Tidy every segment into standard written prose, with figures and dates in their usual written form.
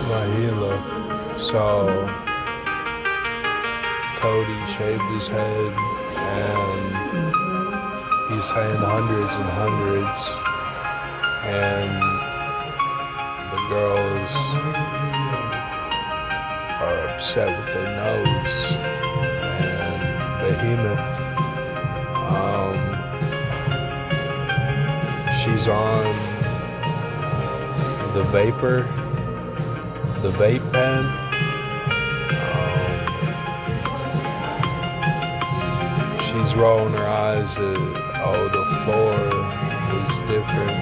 Mahila. So Cody shaved his head and he's saying hundreds and hundreds, and the girls are upset with their nose. And Behemoth, she's on the vape pen. She's rolling her eyes at, the floor was different.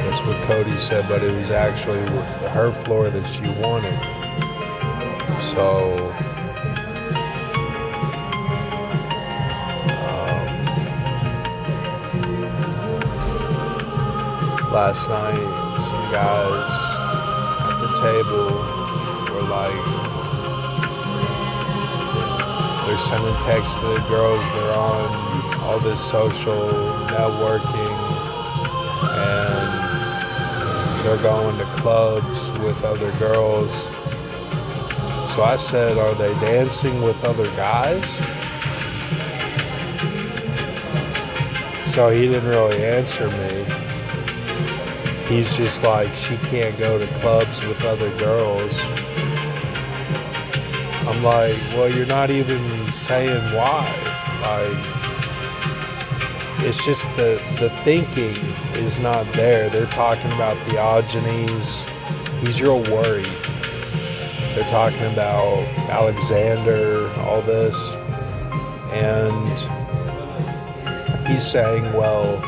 That's what Cody said, but it was actually her floor that she wanted. So, last night, some guys at the table were like, they're sending texts to the girls. They're on all this social networking, and they're going to clubs with other girls. So I said, are they dancing with other guys? So he didn't really answer me. He's just like, she can't go to clubs with other girls. I'm like, well, you're not even saying why. Like, it's just the thinking is not there. They're talking about theogonies. He's real worried. They're talking about Alexander, all this. And he's saying, well,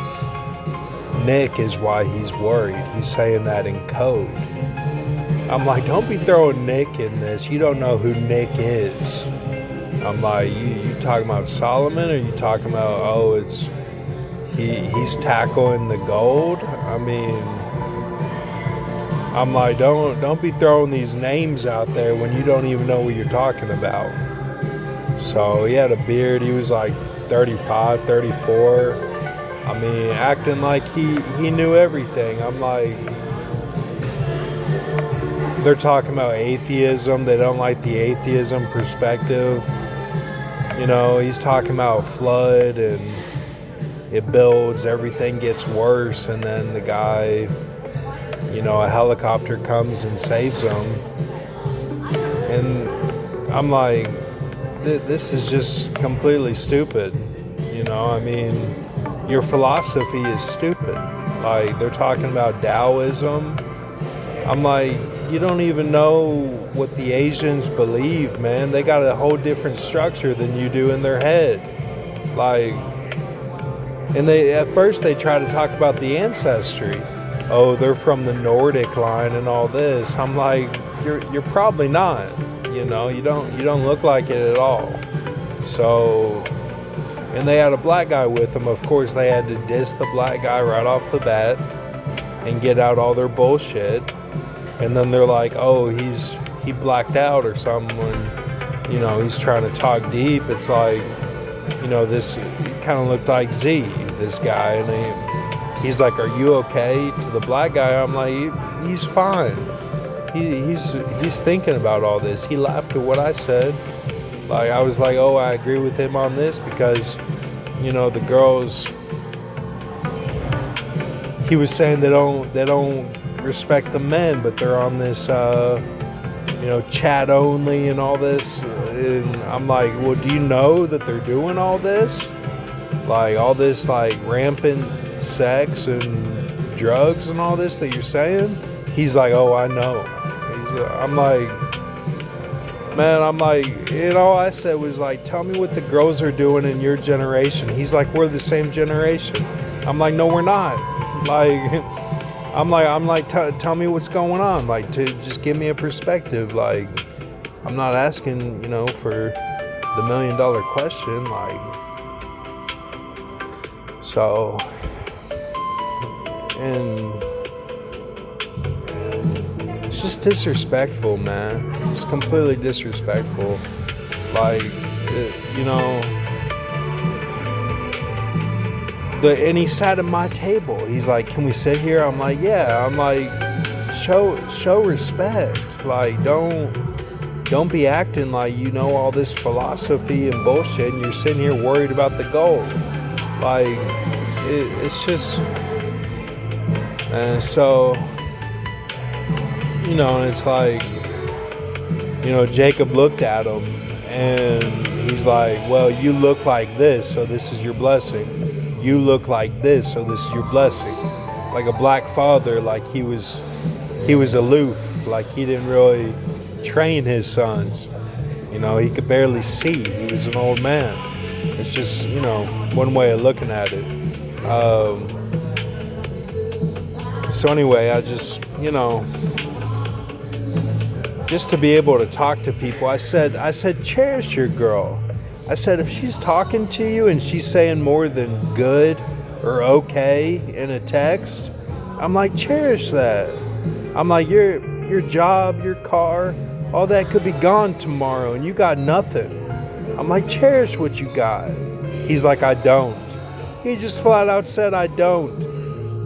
Nick is why he's worried. He's saying that in code. I'm like, don't be throwing Nick in this. You don't know who Nick is. I'm like, you talking about Solomon, or you talking about, he's tackling the gold? I mean, I'm like, don't be throwing these names out there when you don't even know what you're talking about. So he had a beard. He was like 35, 34. I mean, acting like he knew everything. I'm like, they're talking about atheism. They don't like the atheism perspective. You know, he's talking about flood and it builds, everything gets worse, and then the guy, you know, a helicopter comes and saves him. And I'm like, this is just completely stupid. You know, I mean, your philosophy is stupid. Like, they're talking about Taoism. I'm like, you don't even know what the Asians believe, man. They got a whole different structure than you do in their head. Like, and at first they try to talk about the ancestry. Oh, they're from the Nordic line and all this. I'm like, you're probably not. You know, you don't look like it at all. So, and they had a black guy with them. Of course, they had to diss the black guy right off the bat and get out all their bullshit. And then they're like, oh, he blacked out or something when, you know, he's trying to talk deep. It's like, you know, this kind of looked like Z, this guy. And he's like, are you okay? To the black guy, I'm like, he's fine. He's thinking about all this. He laughed at what I said. Like, I was like, oh, I agree with him on this because, you know, the girls, he was saying they don't respect the men, but they're on this, you know, chat only and all this. And I'm like, well, do you know that they're doing all this? Like, all this, like, rampant sex and drugs and all this that you're saying? He's like, oh, I know. I'm like, man, I'm like, and all I said was like, tell me what the girls are doing in your generation. He's like, we're the same generation. I'm like, no, we're not. Like, I'm like, tell me what's going on. Like, to just give me a perspective. Like, I'm not asking, you know, for the $1 million question. Like, so, and it's just disrespectful, man. It's completely disrespectful. Like, you know, and he sat at my table. He's like, can we sit here? I'm like, yeah. I'm like, show respect. Like, don't be acting like you know all this philosophy and bullshit and you're sitting here worried about the goal. Like, it's just, and so, and it's like, Jacob looked at him and he's like, well, you look like this, so this is your blessing. You look like this, so this is your blessing. Like a black father, like he was aloof, like he didn't really train his sons. He could barely see. He was an old man. It's just, one way of looking at it. So anyway, I just, just to be able to talk to people, I said, cherish your girl. I said, if she's talking to you and she's saying more than good or okay in a text, I'm like, cherish that. I'm like, your job, your car, all that could be gone tomorrow and you got nothing. I'm like, cherish what you got. He's like, I don't. He just flat out said, I don't.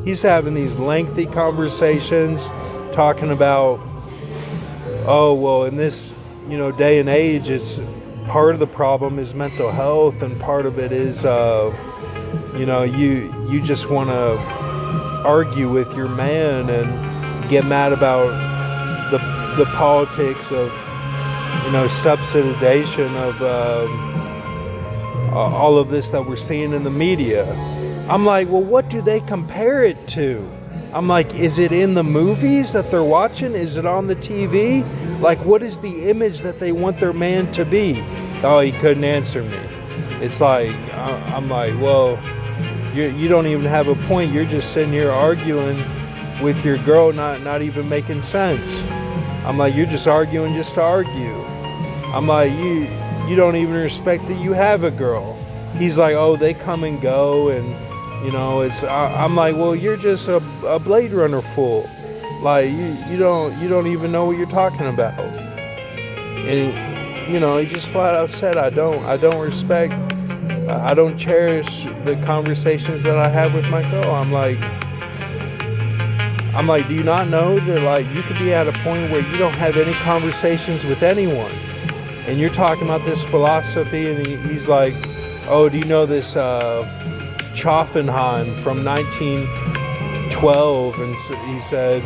He's having these lengthy conversations talking about, oh, well, in this, day and age, it's part of the problem is mental health, and part of it is, you just want to argue with your man and get mad about the politics of, subsidization of all of this that we're seeing in the media. I'm like, well, what do they compare it to? I'm like, is it in the movies that they're watching? Is it on the TV? Like, what is the image that they want their man to be? Oh, he couldn't answer me. It's like, I'm like, well, you don't even have a point. You're just sitting here arguing with your girl, not even making sense. I'm like, you're just arguing just to argue. I'm like, you don't even respect that you have a girl. He's like, oh, they come and go, and I'm like, well, you're just a Blade Runner fool. Like, you don't even know what you're talking about. And he just flat out said, I don't respect, I don't cherish the conversations that I have with my girl. I'm like, do you not know that, like, you could be at a point where you don't have any conversations with anyone, and you're talking about this philosophy, and he's like, oh, do you know this Choffenheim from 1912? And he said,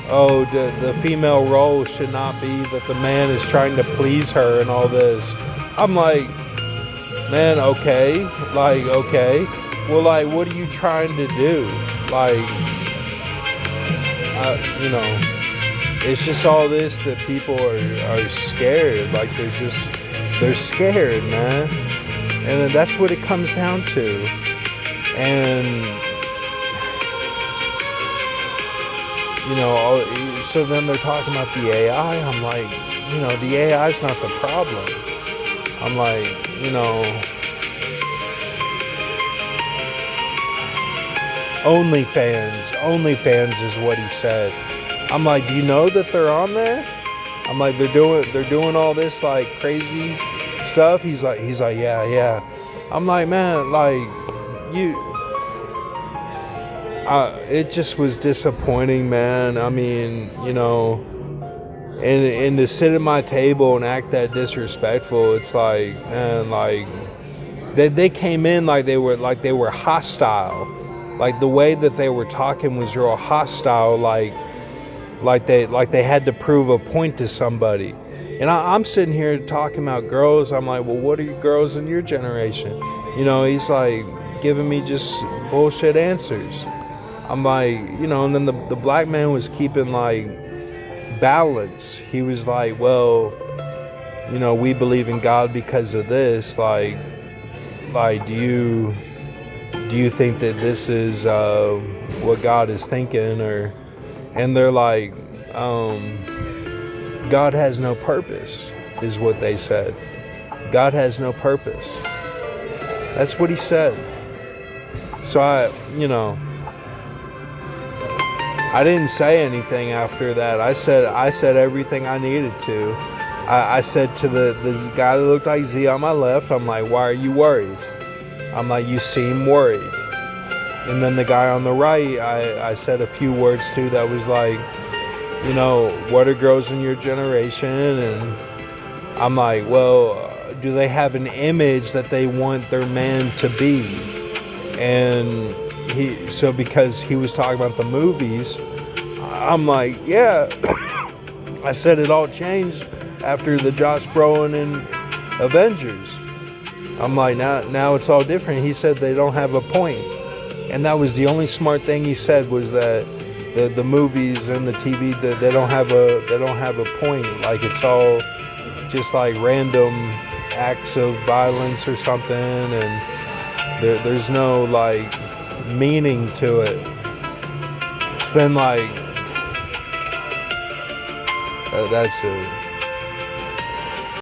oh, the female role should not be that the man is trying to please her and all this. I'm like, man, okay. Like, okay. Well, like, what are you trying to do? Like, it's just all this that people are scared. Like, they're scared, man. And that's what it comes down to. And, so then they're talking about the AI. I'm like, the AI is not the problem. I'm like, OnlyFans is what he said. I'm like, do you know that they're on there? I'm like, they're doing all this like crazy stuff. He's like, yeah. I'm like, man, like, it just was disappointing, man. I mean, and to sit at my table and act that disrespectful, it's like, man, like, they came in like they were hostile. Like, the way that they were talking was real hostile, like they had to prove a point to somebody. And I'm sitting here talking about girls. I'm like, well, what are you girls in your generation? He's like giving me just bullshit answers. I'm like, and then the black man was keeping like balance. He was like, well, we believe in God because of this. Like do you think that this is what God is thinking? And they're like, God has no purpose, is what they said. God has no purpose. That's what he said. So I didn't say anything after that. I said everything I needed to. I said to the guy that looked like Z on my left, I'm like, why are you worried? I'm like, you seem worried. And then the guy on the right, I said a few words to that was like, you know, what are girls in your generation? And I'm like, well, do they have an image that they want their man to be? And because he was talking about the movies, I'm like, yeah. I said it all changed after the Josh Brolin and Avengers. I'm like, now it's all different. He said they don't have a point. And that was the only smart thing he said, was that the movies and the TV, they don't have a point. Like, it's all just like random acts of violence or something, and there's no like meaning to it. So then, like, that's it.